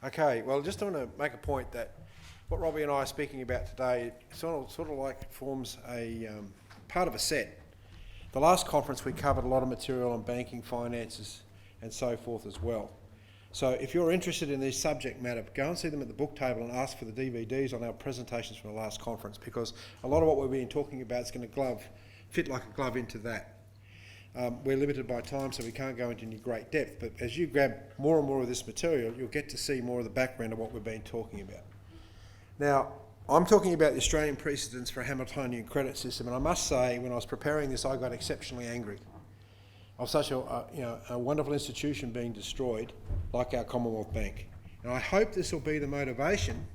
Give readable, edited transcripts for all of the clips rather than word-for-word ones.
Okay, well, just want to make a point that what Robbie and I are speaking about today sort of like forms a part of a set. The last conference we covered a lot of material on banking, finances and so forth as well. So if you're interested in this subject matter, go and see them at the book table and ask for the DVDs on our presentations from the last conference, because a lot of what we've been talking about is going to fit like a glove into that. We're limited by time, so we can't go into any great depth, but as you grab more and more of this material, you'll get to see more of the background of what we've been talking about. Now, I'm talking about the Australian precedents for a Hamiltonian credit system, and I must say, when I was preparing this, I got exceptionally angry of such a wonderful institution being destroyed like our Commonwealth Bank. And I hope this will be the motivation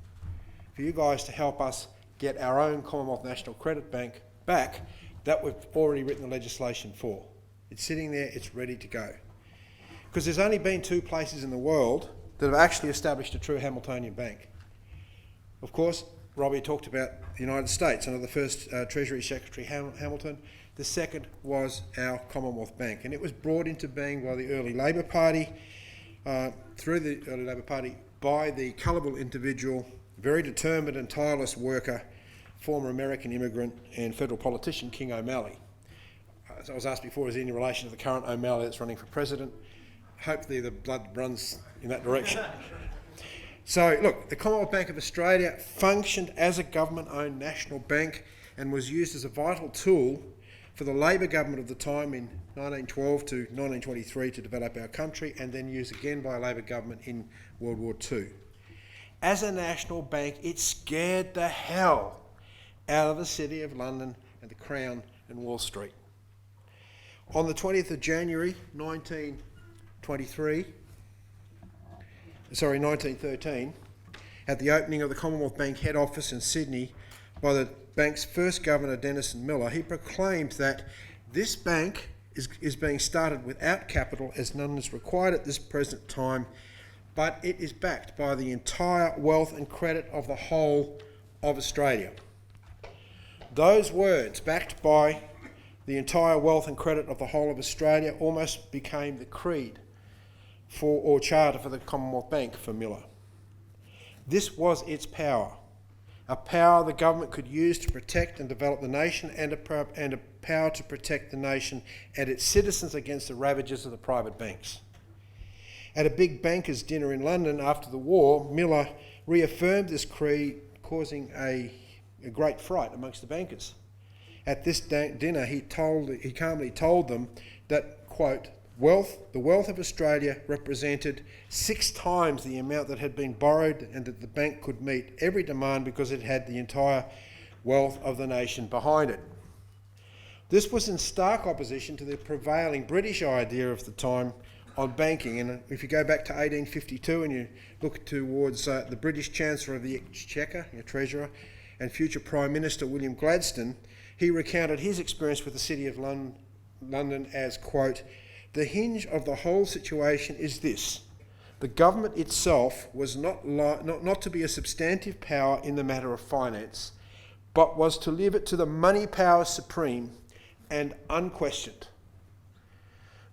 for you guys to help us get our own Commonwealth National Credit Bank back that we've already written the legislation for. It's sitting there, it's ready to go. Because there's only been two places in the world that have actually established a true Hamiltonian bank. Of course, Robbie talked about the United States under the first Treasury Secretary Hamilton. The second was our Commonwealth Bank, and it was brought into being by the early Labor Party, by the colourable individual, very determined and tireless worker, former American immigrant and federal politician, King O'Malley. As I was asked before, is he in relation to the current O'Malley that's running for president? Hopefully the blood runs in that direction. So look, the Commonwealth Bank of Australia functioned as a government-owned national bank and was used as a vital tool for the Labor government of the time in 1912 to 1923 to develop our country, and then used again by a Labor government in World War II. As a national bank, it scared the hell out of the City of London and the Crown and Wall Street. On the 20th of January 1913, at the opening of the Commonwealth Bank head office in Sydney by the bank's first governor, Denison Miller, he proclaimed that this bank is being started without capital, as none is required at this present time, but it is backed by the entire wealth and credit of the whole of Australia. Those words, backed by the entire wealth and credit of the whole of Australia, almost became the creed or charter for the Commonwealth Bank for Miller. This was its power, a power the government could use to protect and develop the nation, and a power to protect the nation and its citizens against the ravages of the private banks. At a big bankers' dinner in London after the war, Miller reaffirmed this creed, causing a great fright amongst the bankers. At this dinner, he calmly told them that, quote, the wealth of Australia represented 6 times the amount that had been borrowed, and that the bank could meet every demand because it had the entire wealth of the nation behind it. This was in stark opposition to the prevailing British idea of the time on banking. And if you go back to 1852 and you look towards the British Chancellor of the Exchequer, your Treasurer, and future Prime Minister William Gladstone, he recounted his experience with the City of London as, quote, "The hinge of the whole situation is this: the government itself was not to be a substantive power in the matter of finance, but was to leave it to the money power supreme and unquestioned."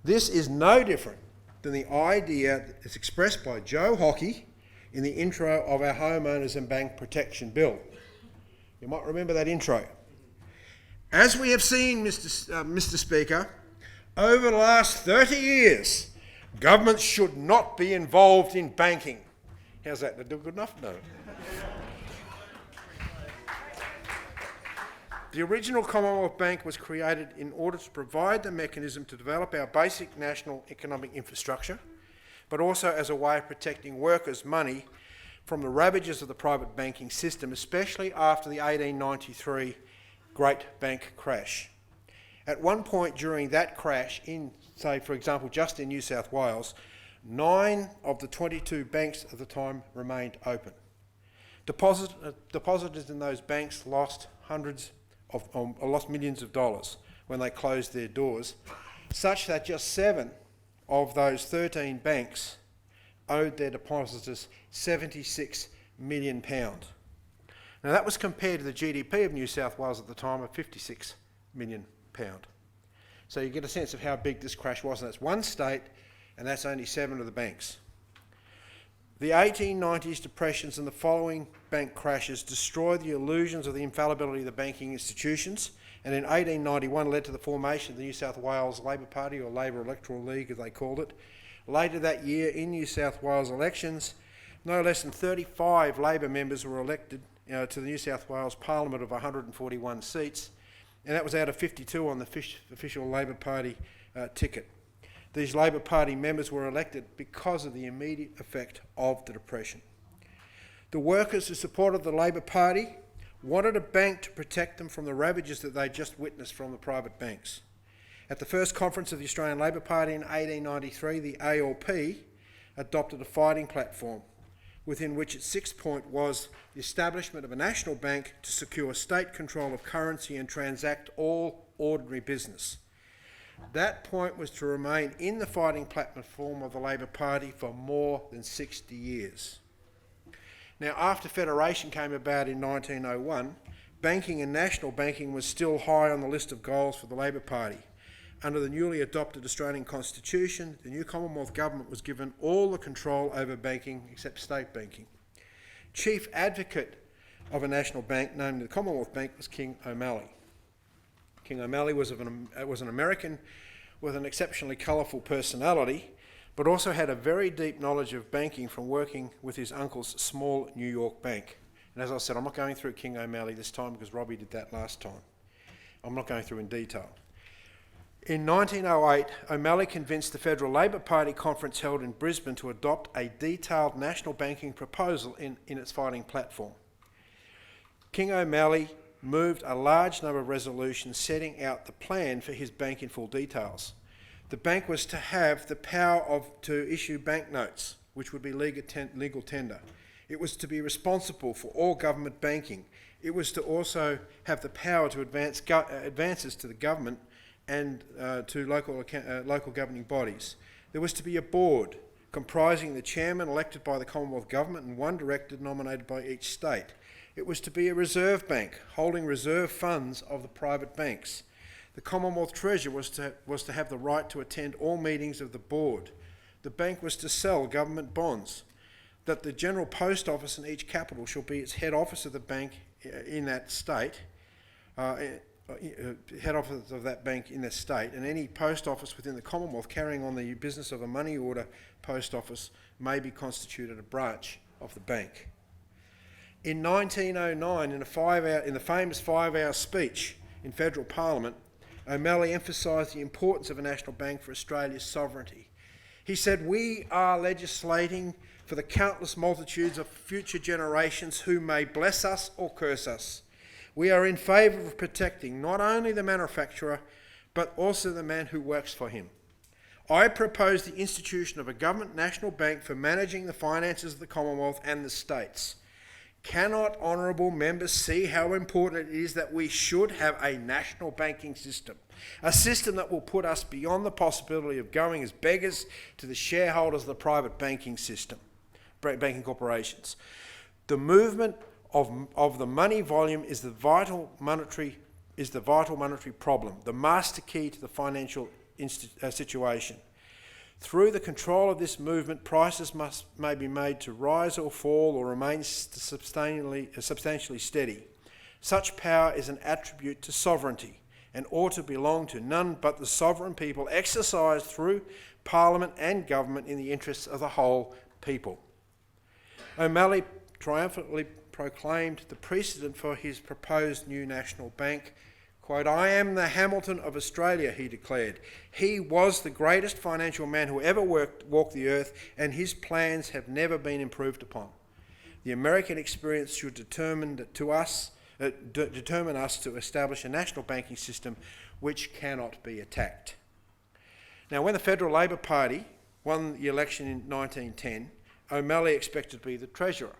This is no different than the idea that is expressed by Joe Hockey in the intro of our Homeowners and Bank Protection Bill. You might remember that intro. As we have seen, Mr. Speaker, over the last 30 years, governments should not be involved in banking. How's that? Did I do good enough? No. The original Commonwealth Bank was created in order to provide the mechanism to develop our basic national economic infrastructure, but also as a way of protecting workers' money from the ravages of the private banking system, especially after the 1893 Great Bank Crash. At one point during that crash, say for example just in New South Wales, 9 of the 22 banks at the time remained open. Depositors in those banks lost millions of dollars when they closed their doors, such that just 7 of those 13 banks owed their depositors £76 million. Now that was compared to the GDP of New South Wales at the time of £56 million. So you get a sense of how big this crash was, and that's one state, and that's only 7 of the banks. The 1890s depressions and the following bank crashes destroyed the illusions of the infallibility of the banking institutions, and in 1891 led to the formation of the New South Wales Labor Party, or Labor Electoral League as they called it. Later that year, in New South Wales elections, no less than 35 Labor members were elected to the New South Wales Parliament of 141 seats, and that was out of 52 on the official Labor Party ticket. These Labor Party members were elected because of the immediate effect of the Depression. The workers who supported the Labor Party wanted a bank to protect them from the ravages that they just witnessed from the private banks. At the first conference of the Australian Labor Party in 1893, the ALP adopted a fighting platform within which its sixth point was the establishment of a national bank to secure state control of currency and transact all ordinary business. That point was to remain in the fighting platform of the Labor Party for more than 60 years. Now, after Federation came about in 1901, banking and national banking was still high on the list of goals for the Labor Party. Under the newly adopted Australian Constitution, the new Commonwealth Government was given all the control over banking except state banking. Chief advocate of a national bank, named the Commonwealth Bank, was King O'Malley. King O'Malley was an American with an exceptionally colourful personality, but also had a very deep knowledge of banking from working with his uncle's small New York bank. And as I said, I'm not going through King O'Malley this time because Robbie did that last time. I'm not going through in detail. In 1908, O'Malley convinced the Federal Labor Party conference held in Brisbane to adopt a detailed national banking proposal in its fighting platform. King O'Malley moved a large number of resolutions setting out the plan for his bank in full details. The bank was to have the power to issue banknotes, which would be legal tender. It was to be responsible for all government banking. It was to also have the power to advances to the government and to local governing bodies. There was to be a board comprising the chairman elected by the Commonwealth Government and one director nominated by each state. It was to be a reserve bank, holding reserve funds of the private banks. The Commonwealth Treasurer was to have the right to attend all meetings of the board. The bank was to sell government bonds. That the General Post Office in each capital shall be its head office of the bank in that state, head office of that bank in that state, and any post office within the Commonwealth carrying on the business of a money order post office may be constituted a branch of the bank. In 1909, in the famous 5-hour speech in Federal Parliament, O'Malley emphasised the importance of a national bank for Australia's sovereignty. He said, "We are legislating for the countless multitudes of future generations who may bless us or curse us. We are in favour of protecting not only the manufacturer, but also the man who works for him. I propose the institution of a government national bank for managing the finances of the Commonwealth and the states. Cannot honourable members see how important it is that we should have a national banking system, a system that will put us beyond the possibility of going as beggars to the shareholders of the private banking system, banking corporations. The movement of the money volume is the vital monetary problem, the master key to the financial situation. Through the control of this movement, prices may be made to rise or fall or remain substantially steady. Such power is an attribute to sovereignty and ought to belong to none but the sovereign people, exercised through Parliament and government in the interests of the whole people." O'Malley triumphantly proclaimed the precedent for his proposed new national bank. Quote, "I am the Hamilton of Australia," he declared. "He was the greatest financial man who ever walked the earth, and his plans have never been improved upon. The American experience should determine us to establish a national banking system which cannot be attacked." Now, when the Federal Labor Party won the election in 1910, O'Malley expected to be the Treasurer.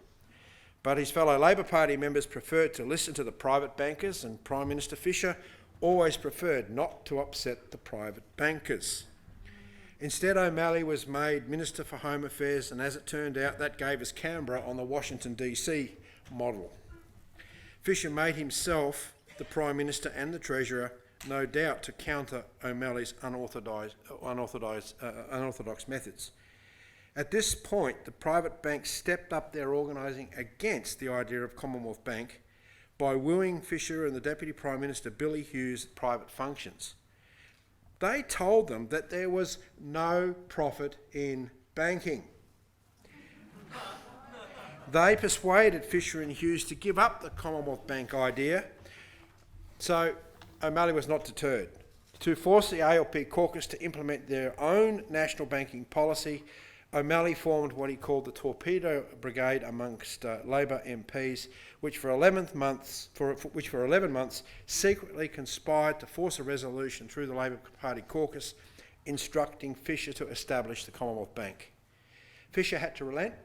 But his fellow Labor Party members preferred to listen to the private bankers, and Prime Minister Fisher always preferred not to upset the private bankers. Instead, O'Malley was made Minister for Home Affairs, and as it turned out, that gave us Canberra on the Washington DC model. Fisher made himself the Prime Minister and the Treasurer, no doubt to counter O'Malley's unorthodox methods. At this point, the private banks stepped up their organising against the idea of Commonwealth Bank by wooing Fisher and the Deputy Prime Minister Billy Hughes' private functions. They told them that there was no profit in banking. They persuaded Fisher and Hughes to give up the Commonwealth Bank idea, so O'Malley was not deterred. To force the ALP caucus to implement their own national banking policy, O'Malley formed what he called the Torpedo Brigade amongst Labor MPs, which for 11 months secretly conspired to force a resolution through the Labor Party caucus instructing Fisher to establish the Commonwealth Bank. Fisher had to relent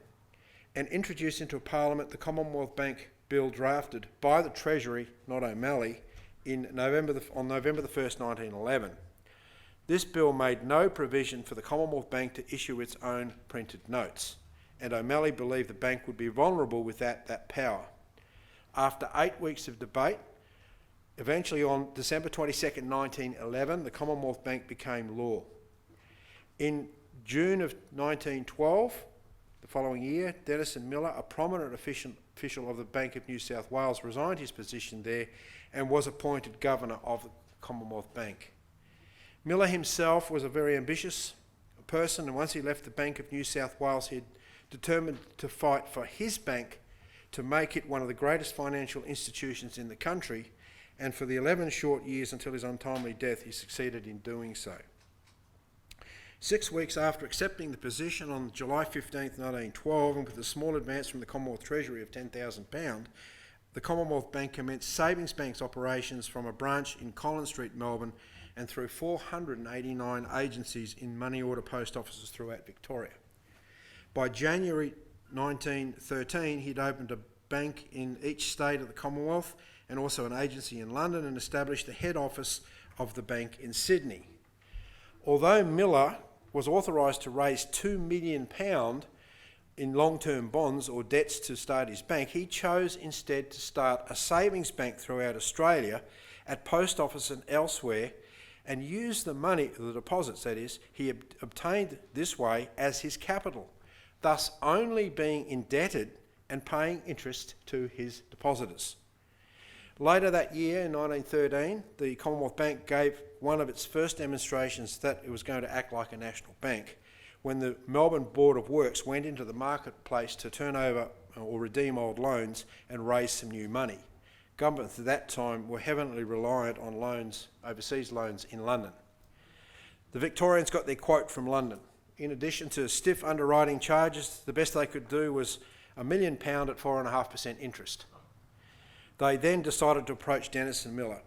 and introduce into Parliament the Commonwealth Bank Bill drafted by the Treasury, not O'Malley, on November the 1st, 1911. This bill made no provision for the Commonwealth Bank to issue its own printed notes, and O'Malley believed the bank would be vulnerable without that power. After 8 weeks of debate, eventually on December 22nd, 1911, the Commonwealth Bank became law. In June of 1912, the following year, Denison Miller, a prominent official of the Bank of New South Wales, resigned his position there and was appointed Governor of the Commonwealth Bank. Miller himself was a very ambitious person, and once he left the Bank of New South Wales, he determined to fight for his bank to make it one of the greatest financial institutions in the country, and for the 11 short years until his untimely death, he succeeded in doing so. 6 weeks after accepting the position on July 15th, 1912, and with a small advance from the Commonwealth Treasury of £10,000, the Commonwealth Bank commenced savings banks operations from a branch in Collins Street, Melbourne, and through 489 agencies in money order post offices throughout Victoria. By January 1913, he'd opened a bank in each state of the Commonwealth and also an agency in London, and established the head office of the bank in Sydney. Although Miller was authorised to raise £2 million in long-term bonds or debts to start his bank, he chose instead to start a savings bank throughout Australia at post office and elsewhere, and use the money, the deposits that is, he obtained this way as his capital, thus only being indebted and paying interest to his depositors. Later that year, in 1913, the Commonwealth Bank gave one of its first demonstrations that it was going to act like a national bank, when the Melbourne Board of Works went into the marketplace to turn over or redeem old loans and raise some new money. Governments at that time were heavily reliant on loans, overseas loans in London. The Victorians got their quote from London. In addition to stiff underwriting charges, the best they could do was £1 million at 4.5% interest. They then decided to approach Denison Miller,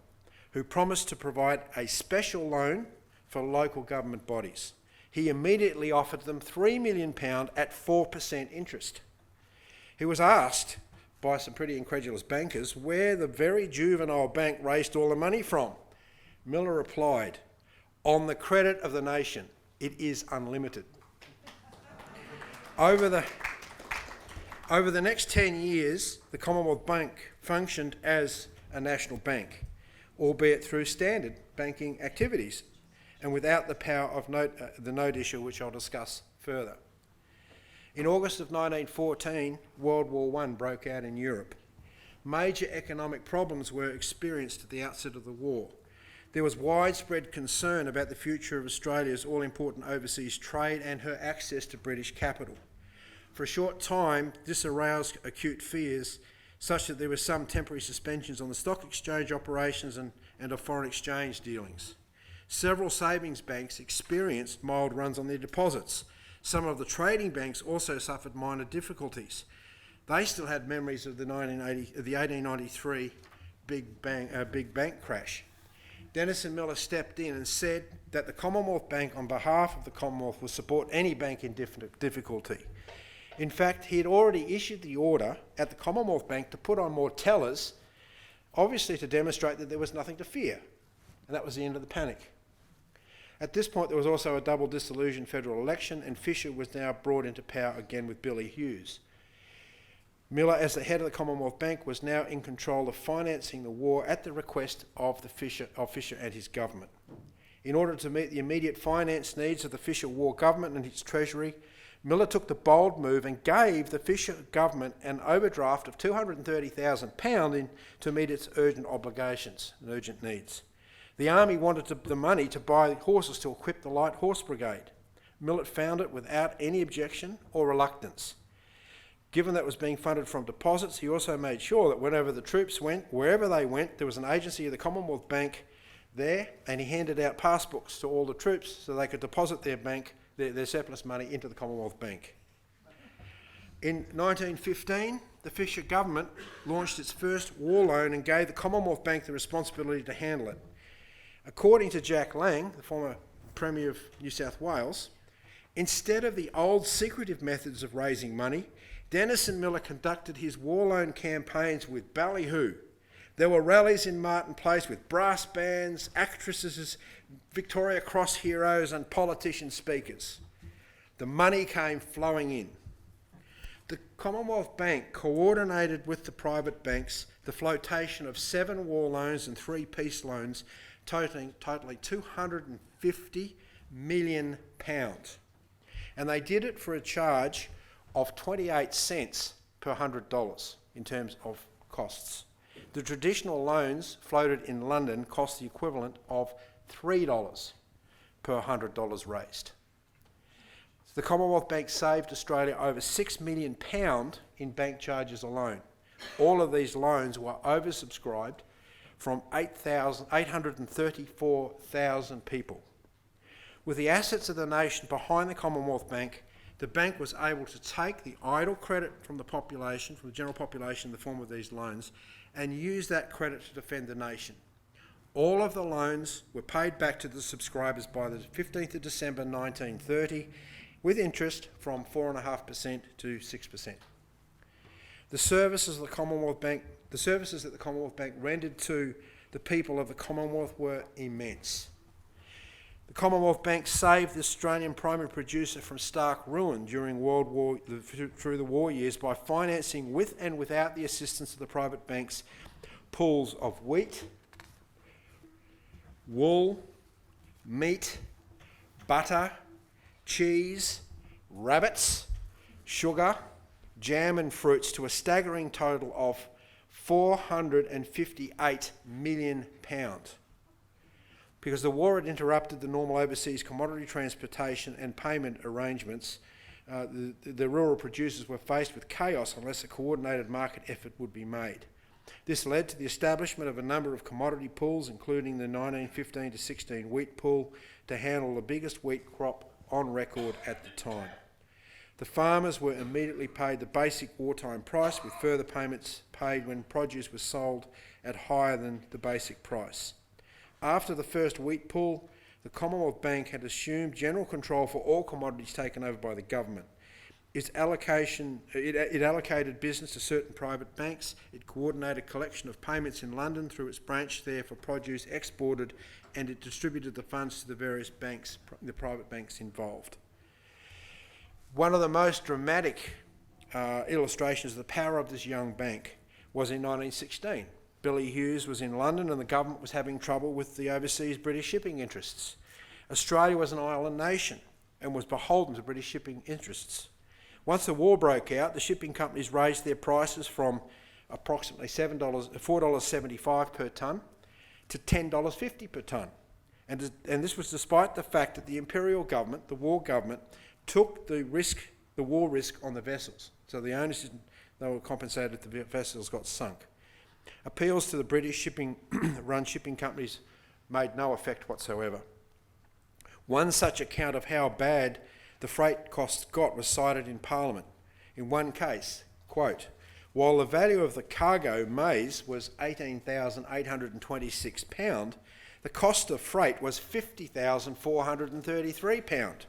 who promised to provide a special loan for local government bodies. He immediately offered them £3 million at 4% interest. He was asked by some pretty incredulous bankers where the very juvenile bank raised all the money from. Miller replied, "On the credit of the nation, it is unlimited." Over the next 10 years, the Commonwealth Bank functioned as a national bank, albeit through standard banking activities and without the power of the note issue, which I'll discuss further. In August of 1914, World War I broke out in Europe. Major economic problems were experienced at the outset of the war. There was widespread concern about the future of Australia's all-important overseas trade and her access to British capital. For a short time, this aroused acute fears, such that there were some temporary suspensions on the stock exchange operations and of foreign exchange dealings. Several savings banks experienced mild runs on their deposits. Some of the trading banks also suffered minor difficulties. They still had memories of the 1893 big bank crash. Denison Miller stepped in and said that the Commonwealth Bank, on behalf of the Commonwealth, would support any bank in difficulty. In fact, he had already issued the order at the Commonwealth Bank to put on more tellers, obviously to demonstrate that there was nothing to fear. And that was the end of the panic. At this point, there was also a double dissolution federal election, and Fisher was now brought into power again with Billy Hughes. Miller, as the head of the Commonwealth Bank, was now in control of financing the war at the request of Fisher and his government. In order to meet the immediate finance needs of the Fisher war government and its treasury, Miller took the bold move and gave the Fisher government an overdraft of £230,000 to meet its urgent obligations and urgent needs. The army wanted the money to buy horses to equip the Light Horse Brigade. Millett found it without any objection or reluctance. Given that it was being funded from deposits, he also made sure that whenever the troops went, wherever they went, there was an agency of the Commonwealth Bank there, and he handed out passbooks to all the troops so they could deposit their surplus money into the Commonwealth Bank. In 1915, the Fisher government launched its first war loan and gave the Commonwealth Bank the responsibility to handle it. According to Jack Lang, the former Premier of New South Wales, instead of the old secretive methods of raising money, Dennis and Miller conducted his war loan campaigns with ballyhoo. There were rallies in Martin Place with brass bands, actresses, Victoria Cross heroes and politician speakers. The money came flowing in. The Commonwealth Bank coordinated with the private banks the flotation of 7 war loans and 3 peace loans, totaling £250 million. And they did it for a charge of 28 cents per $100 in terms of costs. The traditional loans floated in London cost the equivalent of $3 per $100 raised. The Commonwealth Bank saved Australia over £6 million in bank charges alone. All of these loans were oversubscribed from 834,000 people. With the assets of the nation behind the Commonwealth Bank, the bank was able to take the idle credit from the population, from the general population in the form of these loans, and use that credit to defend the nation. All of the loans were paid back to the subscribers by the 15th of December 1930, with interest from 4.5% to 6%. The services that the Commonwealth Bank rendered to the people of the Commonwealth were immense. The Commonwealth Bank saved the Australian primary producer from stark ruin during through the war years by financing with and without the assistance of the private banks pools of wheat, wool, meat, butter, cheese, rabbits, sugar, jam and fruits to a staggering total of £458 million. Because the war had interrupted the normal overseas commodity transportation and payment arrangements, the rural producers were faced with chaos unless a coordinated market effort would be made. This led to the establishment of a number of commodity pools, including the 1915-16 wheat pool, to handle the biggest wheat crop on record at the time. The farmers were immediately paid the basic wartime price, with further payments paid when produce was sold at higher than the basic price. After the first wheat pool, the Commonwealth Bank had assumed general control for all commodities taken over by the government. It allocated business to certain private banks. It coordinated collection of payments in London through its branch there for produce exported, and it distributed the funds to the various banks, the private banks involved. One of the most dramatic illustrations of the power of this young bank was in 1916. Billy Hughes was in London and the government was having trouble with the overseas British shipping interests. Australia was an island nation and was beholden to British shipping interests. Once the war broke out, the shipping companies raised their prices from approximately $4.75 per tonne to $10.50 per tonne. And this was despite the fact that the imperial government, the war government, took the war risk on the vessels. So the owners they were compensated if the vessels got sunk. Appeals to the British run shipping companies made no effect whatsoever. One such account of how bad the freight costs got was cited in Parliament. In one case, quote, while the value of the cargo maize was £18,826, the cost of freight was £50,433,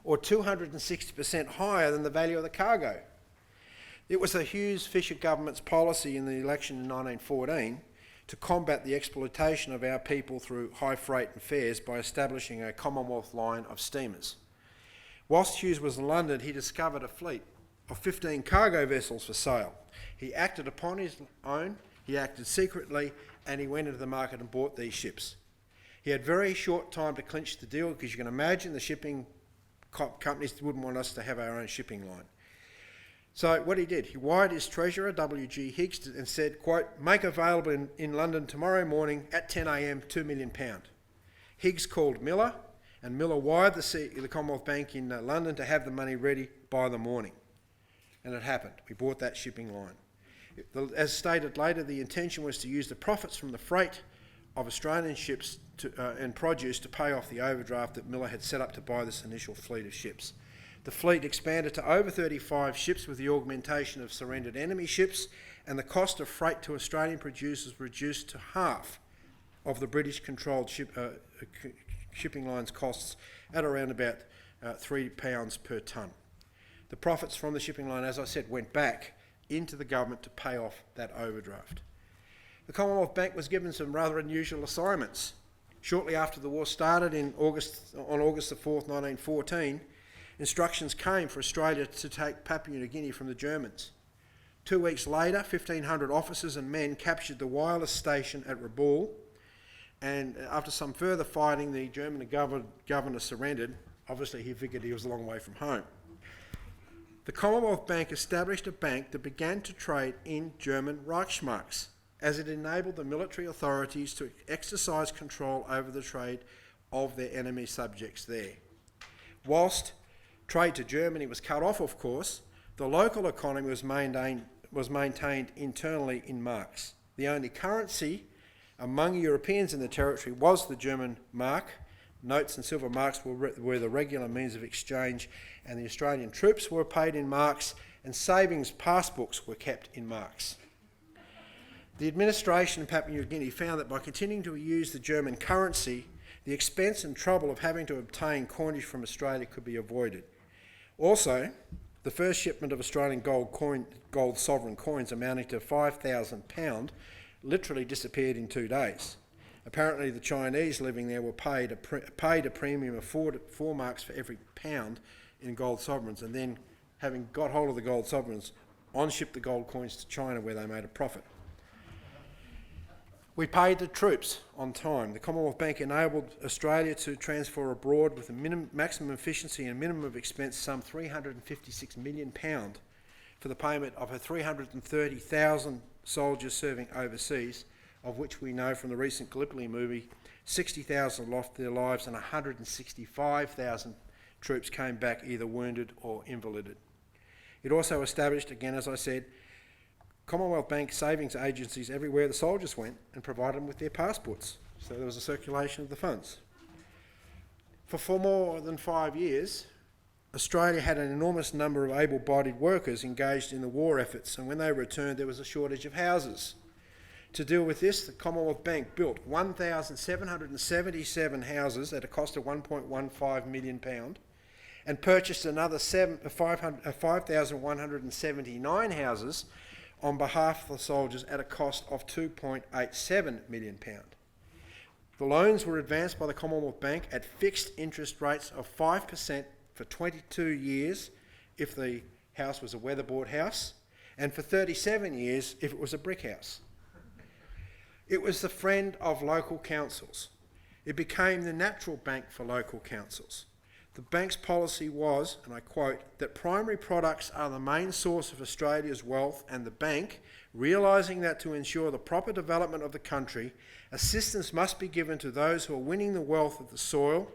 or 260% higher than the value of the cargo. It was the Hughes-Fisher government's policy in the election in 1914 to combat the exploitation of our people through high freight and fares by establishing a Commonwealth line of steamers. Whilst Hughes was in London, he discovered a fleet of 15 cargo vessels for sale. He acted upon his own, he acted secretly, and he went into the market and bought these ships. He had very short time to clinch the deal, because you can imagine the shipping companies wouldn't want us to have our own shipping line. So what he did, he wired his treasurer, W.G. Higgs, and said, quote, make available in London tomorrow morning at 10 a.m. £2 million. Higgs called Miller, and Miller wired the Commonwealth Bank in London to have the money ready by the morning. And it happened. We bought that shipping line. As stated later, the intention was to use the profits from the freight of Australian ships and produce to pay off the overdraft that Miller had set up to buy this initial fleet of ships. The fleet expanded to over 35 ships with the augmentation of surrendered enemy ships, and the cost of freight to Australian producers reduced to half of the British-controlled shipping line's costs at around about £3 per tonne. The profits from the shipping line, as I said, went back into the government to pay off that overdraft. The Commonwealth Bank was given some rather unusual assignments. Shortly after the war started on August the 4th, 1914, instructions came for Australia to take Papua New Guinea from the Germans. 2 weeks later, 1,500 officers and men captured the wireless station at Rabaul, and after some further fighting, the German governor surrendered. Obviously, he figured he was a long way from home. The Commonwealth Bank established a bank that began to trade in German Reichsmarks, as it enabled the military authorities to exercise control over the trade of their enemy subjects there. Whilst trade to Germany was cut off, of course, the local economy was maintained internally in marks. The only currency among Europeans in the territory was the German mark. Notes and silver marks were the regular means of exchange, and the Australian troops were paid in marks, and savings passbooks were kept in marks. The administration in Papua New Guinea found that by continuing to use the German currency, the expense and trouble of having to obtain coinage from Australia could be avoided. Also, the first shipment of Australian gold sovereign coins amounting to £5,000 literally disappeared in 2 days. Apparently, the Chinese living there were paid a premium of 4 marks for every pound in gold sovereigns, and then, having got hold of the gold sovereigns, on-shipped the gold coins to China where they made a profit. We paid the troops on time. The Commonwealth Bank enabled Australia to transfer abroad with a maximum efficiency and minimum of expense some £356 million for the payment of her 330,000 soldiers serving overseas, of which we know from the recent Gallipoli movie, 60,000 lost their lives and 165,000 troops came back either wounded or invalided. It also established, again as I said, Commonwealth Bank savings agencies everywhere the soldiers went and provided them with their passports. So there was a circulation of the funds. For more than 5 years, Australia had an enormous number of able-bodied workers engaged in the war efforts, and when they returned there was a shortage of houses. To deal with this, the Commonwealth Bank built 1,777 houses at a cost of £1.15 million and purchased another 5,179 houses on behalf of the soldiers at a cost of £2.87 million. The loans were advanced by the Commonwealth Bank at fixed interest rates of 5% for 22 years if the house was a weatherboard house, and for 37 years if it was a brick house. It was the friend of local councils. It became the natural bank for local councils. The bank's policy was, and I quote, that primary products are the main source of Australia's wealth, and the bank, realising that to ensure the proper development of the country, assistance must be given to those who are winning the wealth of the soil.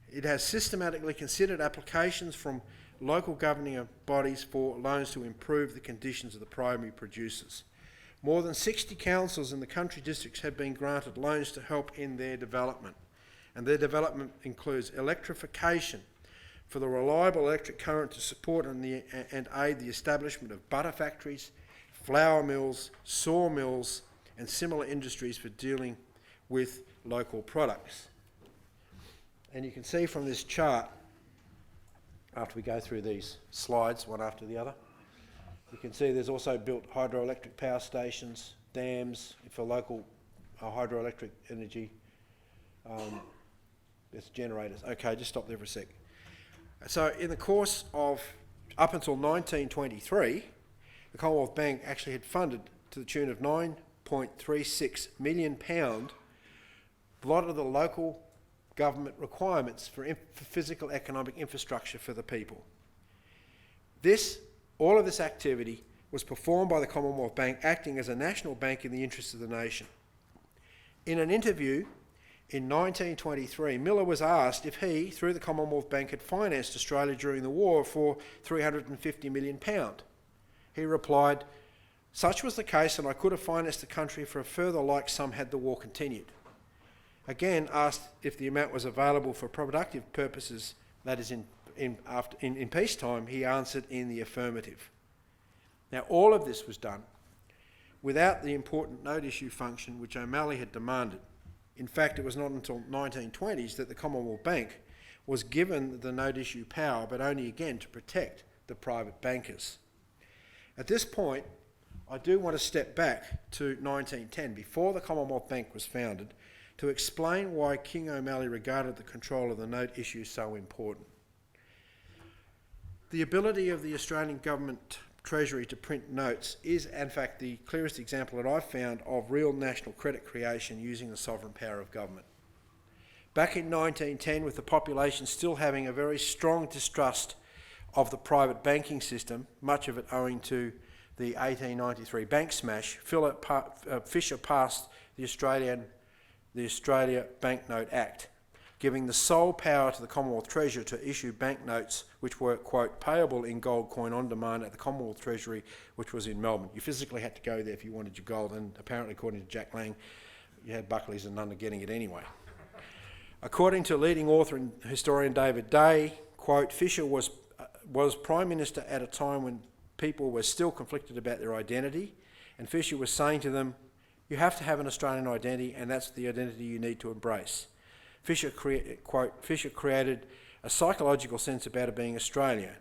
It has systematically considered applications from local governing bodies for loans to improve the conditions of the primary producers. More than 60 councils in the country districts have been granted loans to help in their development, and their development includes electrification for the reliable electric current to support and aid the establishment of butter factories, flour mills, sawmills, and similar industries for dealing with local products. And you can see from this chart, after we go through these slides one after the other, you can see there's also built hydroelectric power stations, dams for local hydroelectric energy. There's generators. Okay, just stop there for a sec. So in the course of up until 1923, the Commonwealth Bank actually had funded to the tune of £9.36 million a lot of the local government requirements for physical economic infrastructure for the people. All of this activity was performed by the Commonwealth Bank, acting as a national bank in the interests of the nation. In an interview in 1923, Miller was asked if he, through the Commonwealth Bank, had financed Australia during the war for £350 million. He replied, "Such was the case, and I could have financed the country for a further like sum had the war continued." Again, asked if the amount was available for productive purposes, that is in peacetime, he answered in the affirmative. Now, all of this was done without the important note issue function which O'Malley had demanded. In fact, it was not until 1920s that the Commonwealth Bank was given the note issue power, but only again to protect the private bankers. At this point, I do want to step back to 1910, before the Commonwealth Bank was founded, to explain why King O'Malley regarded the control of the note issue so important. The ability of the Australian government Treasury to print notes is, in fact, the clearest example that I've found of real national credit creation using the sovereign power of government. Back in 1910, with the population still having a very strong distrust of the private banking system, much of it owing to the 1893 bank smash, Fisher passed the Australia Banknote Act, giving the sole power to the Commonwealth Treasurer to issue banknotes which were, quote, payable in gold coin on demand at the Commonwealth Treasury, which was in Melbourne. You physically had to go there if you wanted your gold, and apparently, according to Jack Lang, you had Buckley's and none of getting it anyway. According to leading author and historian David Day, quote, Fisher was Prime Minister at a time when people were still conflicted about their identity, and Fisher was saying to them, you have to have an Australian identity, and that's the identity you need to embrace. Fisher created a psychological sense about it being Australian,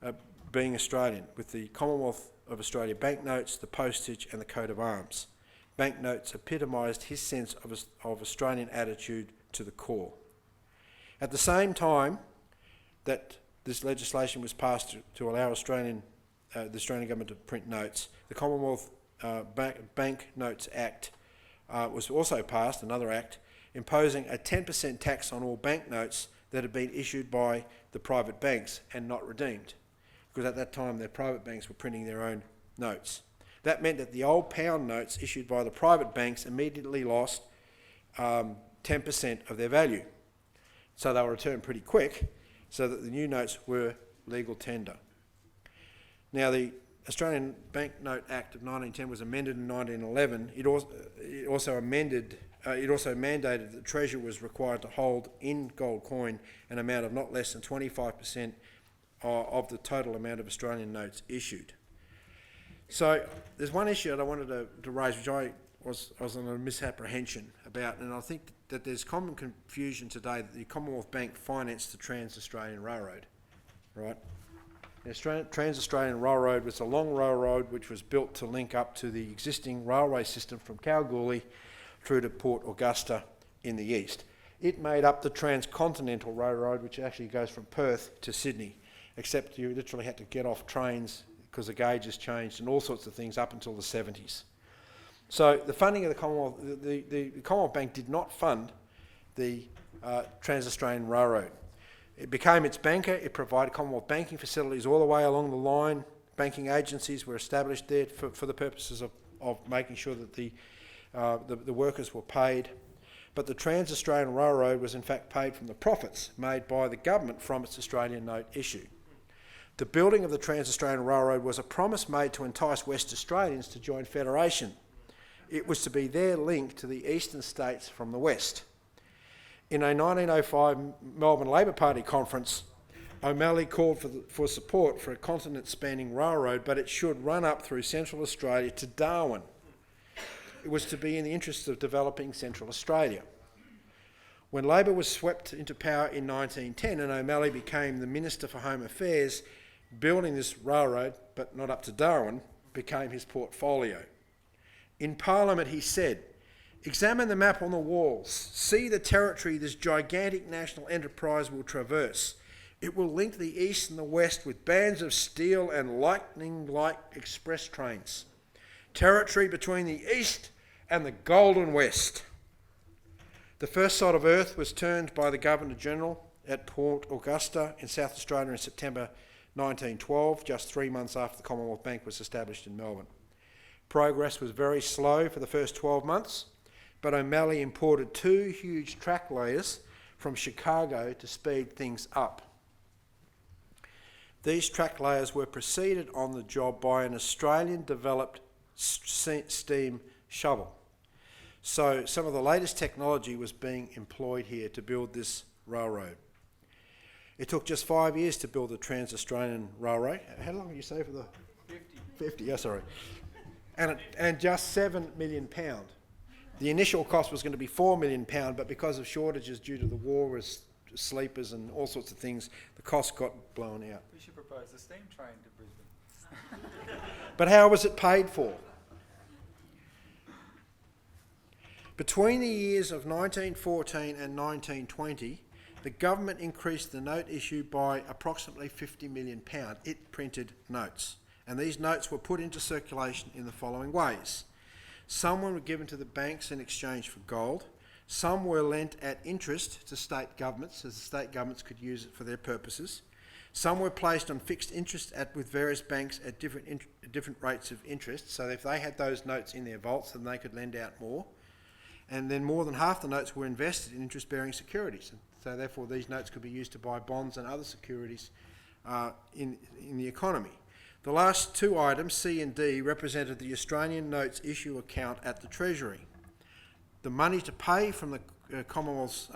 with the Commonwealth of Australia banknotes, the postage and the coat of arms. Banknotes epitomised his sense of Australian attitude to the core. At the same time that this legislation was passed to allow the Australian government to print notes, the Commonwealth Bank Notes Act was also passed, another act, imposing a 10% tax on all banknotes that had been issued by the private banks and not redeemed, because at that time their private banks were printing their own notes. That meant that the old pound notes issued by the private banks immediately lost 10% of their value. So they were returned pretty quick, so that the new notes were legal tender. Now, the Australian Banknote Act of 1910 was amended in 1911. It also mandated that the Treasurer was required to hold in gold coin an amount of not less than 25% of the total amount of Australian notes issued. So there's one issue that I wanted to raise, which I was on a misapprehension about, and I think that there's common confusion today that the Commonwealth Bank financed the Trans-Australian Railroad, right? The Trans-Australian Railroad was a long railroad which was built to link up to the existing railway system from Kalgoorlie through to Port Augusta in the east. It made up the Transcontinental Railroad, which actually goes from Perth to Sydney, except you literally had to get off trains because the gauges changed and all sorts of things up until the 70s. So the funding of the Commonwealth, the Commonwealth Bank did not fund the Trans-Australian Railroad. It became its banker. It provided Commonwealth banking facilities all the way along the line. Banking agencies were established there for the purposes of making sure that the workers were paid. But the Trans-Australian Railroad was in fact paid from the profits made by the government from its Australian note issue. The building of the Trans-Australian Railroad was a promise made to entice West Australians to join Federation. It was to be their link to the eastern states from the west. In a 1905 Melbourne Labor Party conference, O'Malley called for support for a continent-spanning railroad, but it should run up through Central Australia to Darwin. It was to be in the interests of developing Central Australia. When Labor was swept into power in 1910 and O'Malley became the Minister for Home Affairs, building this railroad, but not up to Darwin, became his portfolio. In Parliament he said, "Examine the map on the walls. See the territory this gigantic national enterprise will traverse. It will link the east and the west with bands of steel and lightning-like express trains. Territory between the east and the golden west." The first sod of earth was turned by the Governor-General at Port Augusta in South Australia in September 1912, just 3 months after the Commonwealth Bank was established in Melbourne. Progress was very slow for the first 12 months, but O'Malley imported 2 huge track layers from Chicago to speed things up. These track layers were preceded on the job by an Australian-developed steam shovel. So some of the latest technology was being employed here to build this railroad. It took just 5 years to build the Trans-Australian Railway. How long did you say for the... 50, yeah, sorry. And just £7 million. The initial cost was going to be £4 million, but because of shortages due to the war with sleepers and all sorts of things, the cost got blown out. We should propose a steam train to Brisbane. But how was it paid for? Between the years of 1914 and 1920, the government increased the note issue by approximately £50 million. It printed notes, and these notes were put into circulation in the following ways. Some were given to the banks in exchange for gold. Some were lent at interest to state governments, as the state governments could use it for their purposes. Some were placed on fixed interest with various banks at different rates of interest, so if they had those notes in their vaults, then they could lend out more. And then more than half the notes were invested in interest-bearing securities. So therefore these notes could be used to buy bonds and other securities in the economy. The last 2 items, C and D, represented the Australian notes issue account at the Treasury. The money to pay from the Commonwealth's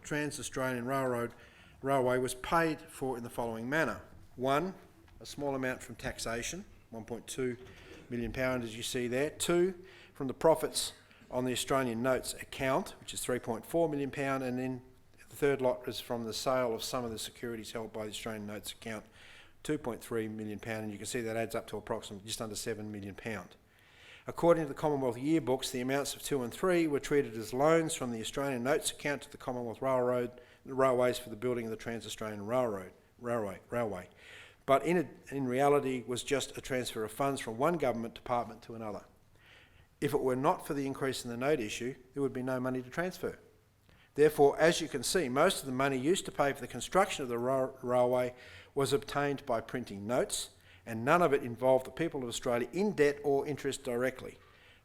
Trans-Australian Railway was paid for in the following manner. 1, a small amount from taxation, £1.2 million as you see there. 2, from the profits on the Australian notes account, which is £3.4 million, and then the third lot is from the sale of some of the securities held by the Australian notes account, £2.3 million, and you can see that adds up to approximately just under £7 million. According to the Commonwealth yearbooks, the amounts of 2 and 3 were treated as loans from the Australian notes account to the Commonwealth Railways for the building of the Trans-Australian Railway, but in reality was just a transfer of funds from one government department to another. If it were not for the increase in the note issue, there would be no money to transfer. Therefore, as you can see, most of the money used to pay for the construction of the railway was obtained by printing notes, and none of it involved the people of Australia in debt or interest directly.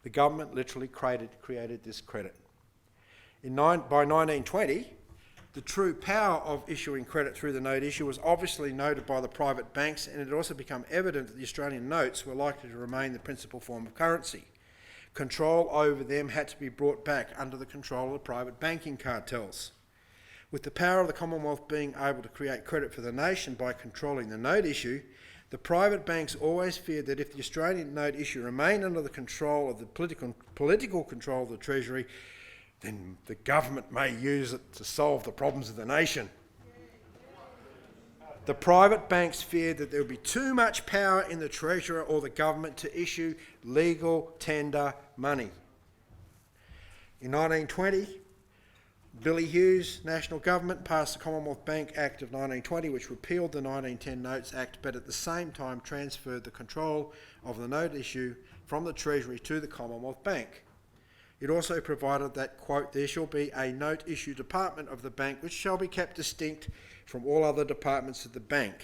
The government literally created this credit. By 1920, the true power of issuing credit through the note issue was obviously noted by the private banks, and it had also become evident that the Australian notes were likely to remain the principal form of currency. Control over them had to be brought back under the control of the private banking cartels. With the power of the Commonwealth being able to create credit for the nation by controlling the note issue, the private banks always feared that if the Australian note issue remained under the control of the political control of the Treasury, then the government may use it to solve the problems of the nation. The private banks feared that there would be too much power in the Treasurer or the government to issue legal tender money. In 1920, Billy Hughes' national government passed the Commonwealth Bank Act of 1920, which repealed the 1910 Notes Act, but at the same time transferred the control of the note issue from the Treasury to the Commonwealth Bank. It also provided that, quote, there shall be a note issue department of the bank which shall be kept distinct from all other departments of the bank.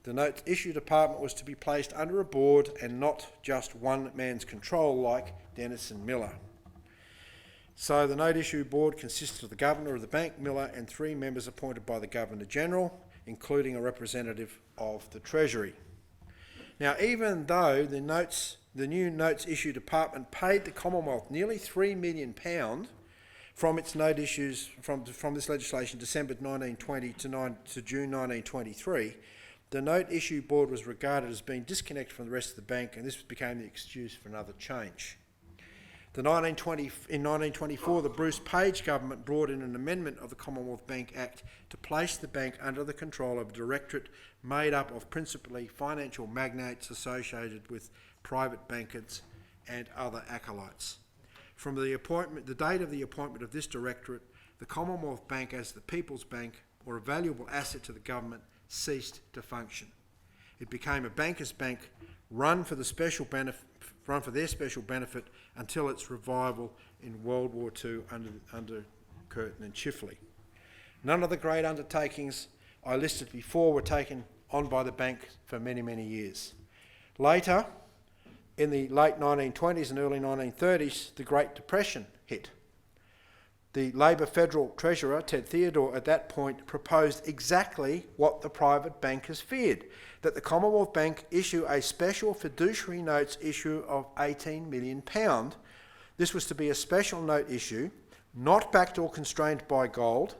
The note issue department was to be placed under a board and not just one man's control like Dennis and Miller. So the note issue board consisted of the governor of the bank, Miller, and 3 members appointed by the Governor-General, including a representative of the Treasury. Now, even though the new notes issue department paid the Commonwealth nearly £3 million from its note issues from this legislation, December 1920 to June 1923, the note issue board was regarded as being disconnected from the rest of the bank, and this became the excuse for another change. In 1924, the Bruce Page government brought in an amendment of the Commonwealth Bank Act to place the bank under the control of a directorate made up of principally financial magnates associated with private bankers and other acolytes. From the date of the appointment of this directorate, the Commonwealth Bank as the People's Bank, or a valuable asset to the government, ceased to function. It became a banker's bank run for their special benefit until its revival in World War II under Curtin and Chifley. None of the great undertakings I listed before were taken on by the bank for many, many years. Later, in the late 1920s and early 1930s, the Great Depression hit. The Labor Federal Treasurer, Ted Theodore, at that point proposed exactly what the private bankers feared, that the Commonwealth Bank issue a special fiduciary notes issue of £18 million. This was to be a special note issue, not backed or constrained by gold,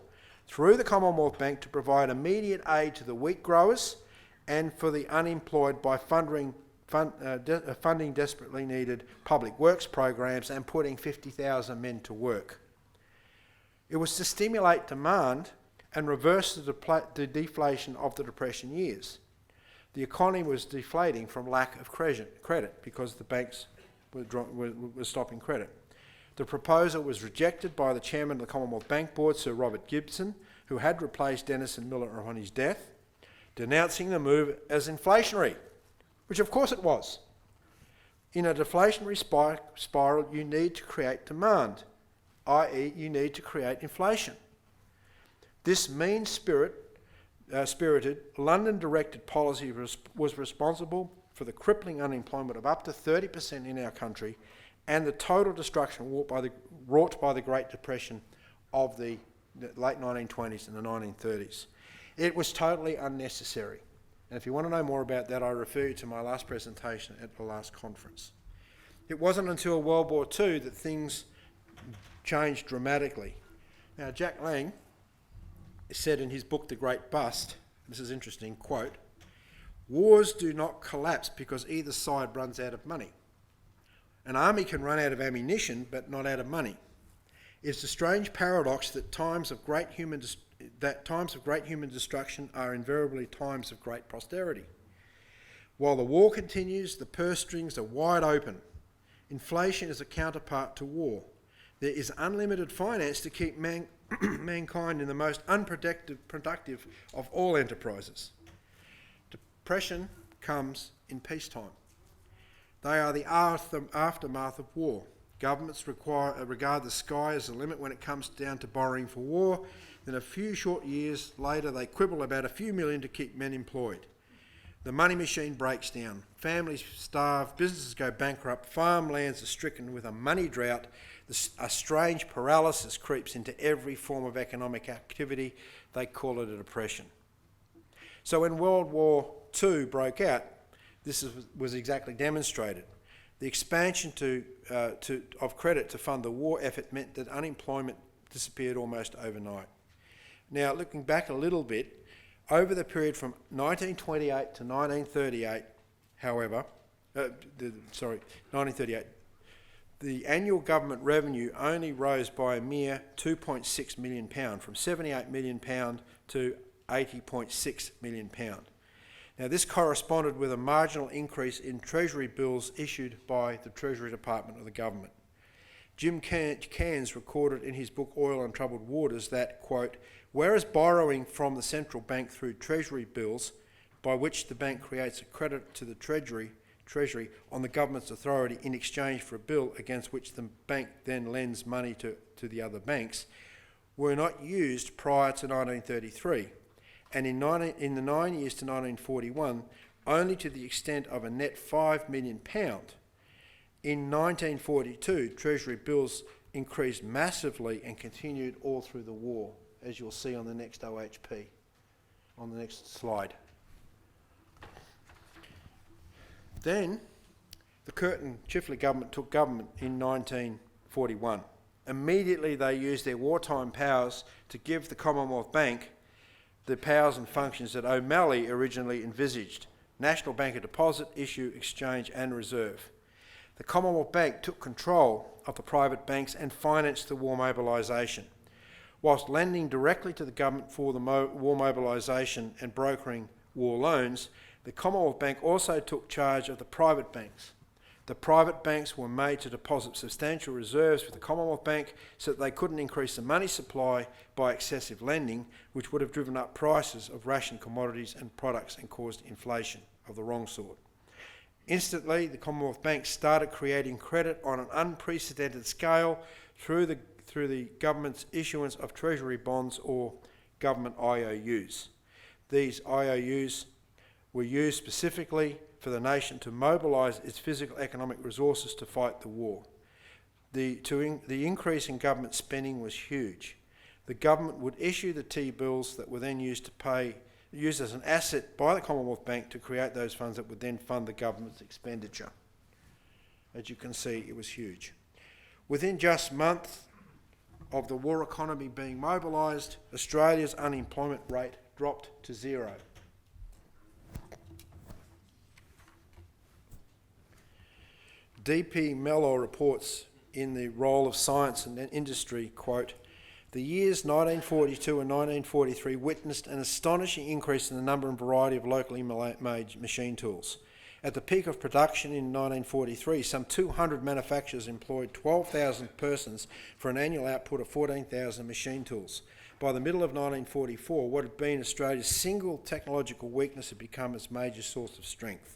through the Commonwealth Bank to provide immediate aid to the wheat growers and for the unemployed by funding desperately needed public works programs and putting 50,000 men to work. It was to stimulate demand and reverse the deflation of the Depression years. The economy was deflating from lack of credit because the banks were stopping credit. The proposal was rejected by the chairman of the Commonwealth Bank Board, Sir Robert Gibson, who had replaced Dennis and Miller upon his death, denouncing the move as inflationary, which of course it was. In a deflationary spiral, you need to create demand, i.e. you need to create inflation. This mean-spirited, London-directed policy was responsible for the crippling unemployment of up to 30% in our country and the total destruction wrought by the Great Depression of the late 1920s and the 1930s. It was totally unnecessary. And if you want to know more about that, I refer you to my last presentation at the last conference. It wasn't until World War II that things changed dramatically. Now, Jack Lang said in his book, The Great Bust, this is interesting, quote, "Wars do not collapse because either side runs out of money. An army can run out of ammunition, but not out of money. It's a strange paradox that times of great human destruction are invariably times of great prosperity. While the war continues, the purse strings are wide open. Inflation is a counterpart to war. There is unlimited finance to keep mankind in the most unproductive of all enterprises. Depression comes in peacetime. They are the aftermath of war. Governments regard the sky as a limit when it comes down to borrowing for war. Then a few short years later, they quibble about a few million to keep men employed. The money machine breaks down. Families starve, businesses go bankrupt, farmlands are stricken with a money drought. A strange paralysis creeps into every form of economic activity. They call it a depression." So when World War II broke out, this was exactly demonstrated. The expansion of credit to fund the war effort meant that unemployment disappeared almost overnight. Now, looking back a little bit, over the period from 1928 to 1938, however, 1938, the annual government revenue only rose by a mere £2.6 million, from £78 million to £80.6 million. Now, this corresponded with a marginal increase in Treasury bills issued by the Treasury Department of the government. Jim Cairns recorded in his book Oil and Troubled Waters that, quote, "Whereas borrowing from the central bank through Treasury bills, by which the bank creates a credit to the Treasury on the government's authority in exchange for a bill against which the bank then lends money to the other banks, were not used prior to 1933. And in the 9 years to 1941, only to the extent of a net £5 million. In 1942, Treasury bills increased massively and continued all through the war, as you'll see on the next OHP, on the next slide. Then, the Curtin-Chifley government took government in 1941. Immediately, they used their wartime powers to give the Commonwealth Bank the powers and functions that O'Malley originally envisaged: National Bank of Deposit, Issue, Exchange and Reserve. The Commonwealth Bank took control of the private banks and financed the war mobilisation. Whilst lending directly to the government for the war mobilisation and brokering war loans, the Commonwealth Bank also took charge of the private banks. The private banks were made to deposit substantial reserves with the Commonwealth Bank so that they couldn't increase the money supply by excessive lending, which would have driven up prices of ration commodities and products and caused inflation of the wrong sort. Instantly, the Commonwealth Bank started creating credit on an unprecedented scale through through the government's issuance of treasury bonds or government IOUs. These IOUs were used specifically for the nation to mobilise its physical economic resources to fight the war. The increase in government spending was huge. The government would issue the T-bills that were then used as an asset by the Commonwealth Bank to create those funds that would then fund the government's expenditure. As you can see, it was huge. Within just months of the war economy being mobilised, Australia's unemployment rate dropped to 0. D.P. Mellor reports in The Role of Science and Industry, quote, "The years 1942 and 1943 witnessed an astonishing increase in the number and variety of locally made machine tools. At the peak of production in 1943, some 200 manufacturers employed 12,000 persons for an annual output of 14,000 machine tools. By the middle of 1944, what had been Australia's single technological weakness had become its major source of strength.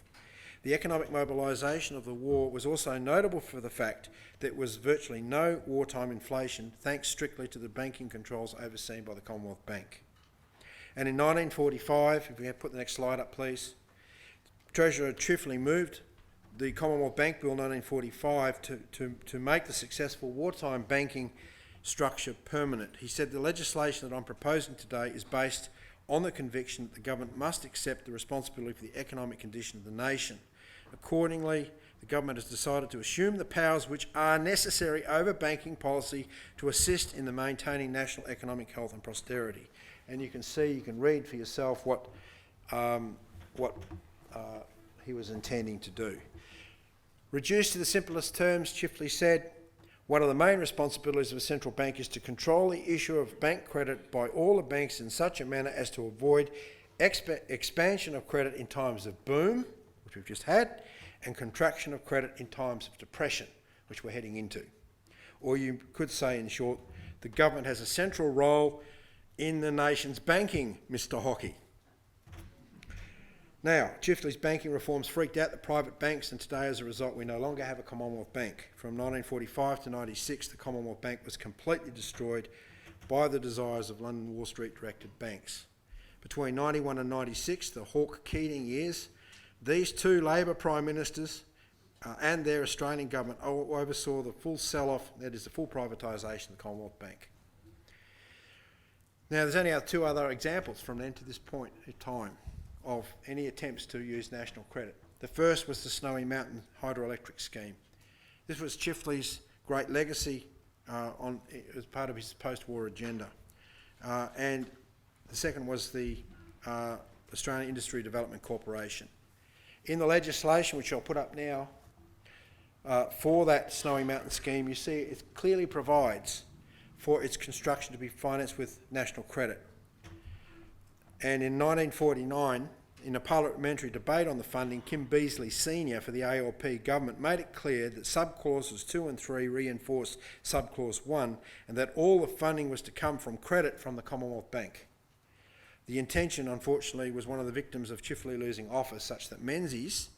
The economic mobilisation of the war was also notable for the fact that there was virtually no wartime inflation, thanks strictly to the banking controls overseen by the Commonwealth Bank." And in 1945, if we have put the next slide up please, Treasurer Chifley moved the Commonwealth Bank Bill 1945 to make the successful wartime banking structure permanent. He said, "The legislation that I'm proposing today is based on the conviction that the government must accept the responsibility for the economic condition of the nation. Accordingly, the government has decided to assume the powers which are necessary over banking policy to assist in the maintaining national economic health and prosperity." And you can read for yourself what he was intending to do. Reduced to the simplest terms, Chifley said, "One of the main responsibilities of a central bank is to control the issue of bank credit by all the banks in such a manner as to avoid expansion of credit in times of boom, which we've just had, and contraction of credit in times of depression, which we're heading into." Or you could say, in short, the government has a central role in the nation's banking, Mr. Hockey. Now, Chifley's banking reforms freaked out the private banks, and today, as a result, we no longer have a Commonwealth Bank. From 1945 to 96, the Commonwealth Bank was completely destroyed by the desires of London Wall Street-directed banks. Between 91 and 96, the Hawke-Keating years, these two Labor Prime Ministers and their Australian government oversaw the full sell-off, that is the full privatisation of the Commonwealth Bank. Now, there's only two other examples from then to this point in time of any attempts to use national credit. The first was the Snowy Mountain Hydroelectric scheme. This was Chifley's great legacy as part of his post-war agenda. And the second was the Australian Industry Development Corporation. In the legislation, which I'll put up now, for that Snowy Mountain scheme, you see it clearly provides for its construction to be financed with national credit. And in 1949, in a parliamentary debate on the funding, Kim Beazley Senior for the ALP government made it clear that subclauses 2 and 3 reinforced subclause 1, and that all the funding was to come from credit from the Commonwealth Bank. The intention, unfortunately, was one of the victims of Chifley losing office, such that Menzies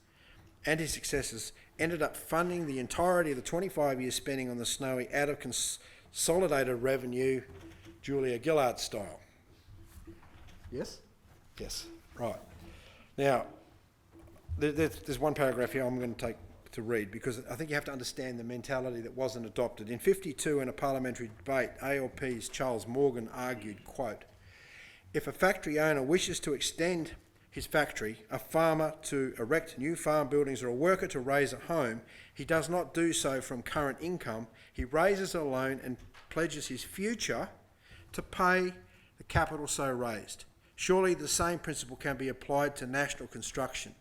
and his successors ended up funding the entirety of the 25-year spending on the Snowy out of consolidated revenue, Julia Gillard style. Yes? Yes, right. Now, there's one paragraph here I'm going to take to read, because I think you have to understand the mentality that wasn't adopted. In 52, in a parliamentary debate, ALP's Charles Morgan argued, quote, "If a factory owner wishes to extend his factory, a farmer to erect new farm buildings, or a worker to raise a home, he does not do so from current income. He raises a loan and pledges his future to pay the capital so raised. Surely the same principle can be applied to national construction,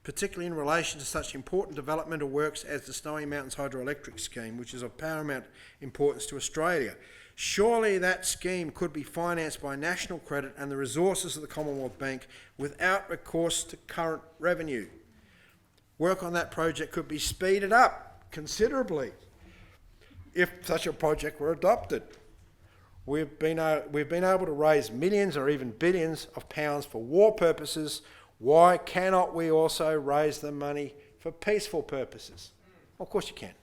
particularly in relation to such important developmental works as the Snowy Mountains Hydroelectric scheme, which is of paramount importance to Australia. Surely that scheme could be financed by national credit and the resources of the Commonwealth Bank without recourse to current revenue. Work on that project could be speeded up considerably if such a project were adopted. We've been able to raise millions or even billions of pounds for war purposes. Why cannot we also raise the money for peaceful purposes?" Of course you can.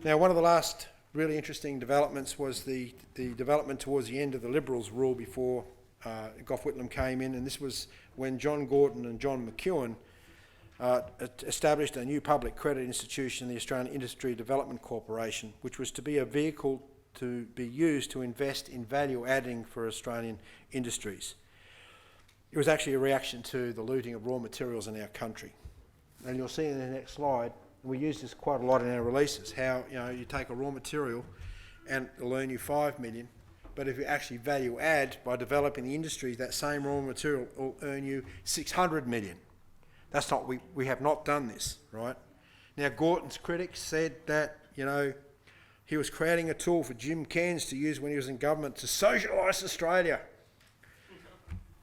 Now, one of the last really interesting developments was the development towards the end of the Liberals' rule before Gough Whitlam came in, and this was when John Gorton and John McEwen established a new public credit institution, the Australian Industry Development Corporation, which was to be a vehicle to be used to invest in value adding for Australian industries. It was actually a reaction to the looting of raw materials in our country. And you'll see in the next slide, we use this quite a lot in our releases, how you take a raw material and it'll earn you 5 million, but if you actually value add by developing the industry, that same raw material will earn you 600 million. That's not, we have not done this, right? Now, Gorton's critics said that, he was creating a tool for Jim Cairns to use when he was in government to socialise Australia.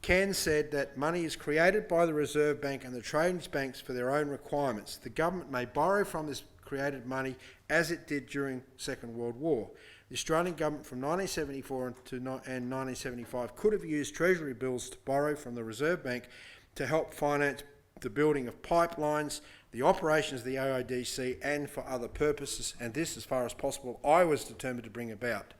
Cairns said that money is created by the Reserve Bank and the trading banks for their own requirements. The government may borrow from this created money as it did during the Second World War. The Australian government from 1974 and 1975 could have used Treasury bills to borrow from the Reserve Bank to help finance the building of pipelines, the operations of the AIDC, and for other purposes, and this, as far as possible, I was determined to bring about.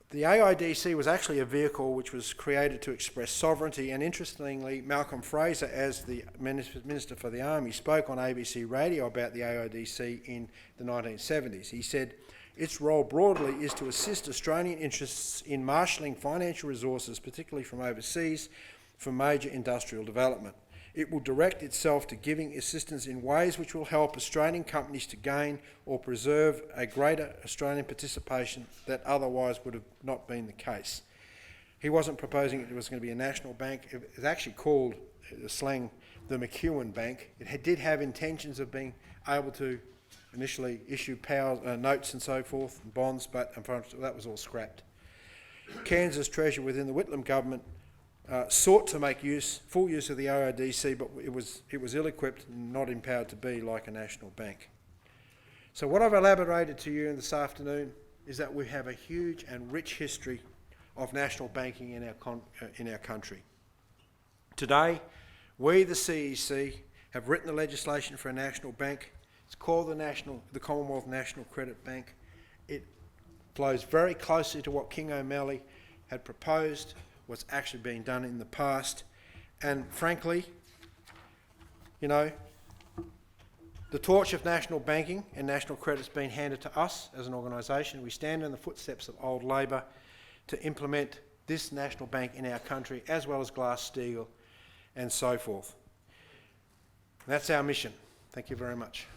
The AIDC was actually a vehicle which was created to express sovereignty, and interestingly, Malcolm Fraser, as the Minister for the Army, spoke on ABC radio about the AIDC in the 1970s. He said, its role broadly is to assist Australian interests in marshalling financial resources, particularly from overseas, for major industrial development. It will direct itself to giving assistance in ways which will help Australian companies to gain or preserve a greater Australian participation that otherwise would have not been the case. He wasn't proposing it was going to be a national bank. It was actually called, the slang, the McEwen Bank. It did have intentions of being able to initially issue notes and so forth, and bonds, but unfortunately that was all scrapped. Cairns' treasurer within the Whitlam government sought to make full use of the AIDC, but it was ill-equipped and not empowered to be like a national bank. So what I've elaborated to you this afternoon is that we have a huge and rich history of national banking in our country. Today, we, the CEC, have written the legislation for a national bank. It's called the Commonwealth National Credit Bank. It flows very closely to what King O'Malley had proposed, what's actually been done in the past, and frankly, the torch of national banking and national credit's been handed to us as an organisation. We stand in the footsteps of old Labor to implement this national bank in our country, as well as Glass-Steagall and so forth. And that's our mission. Thank you very much.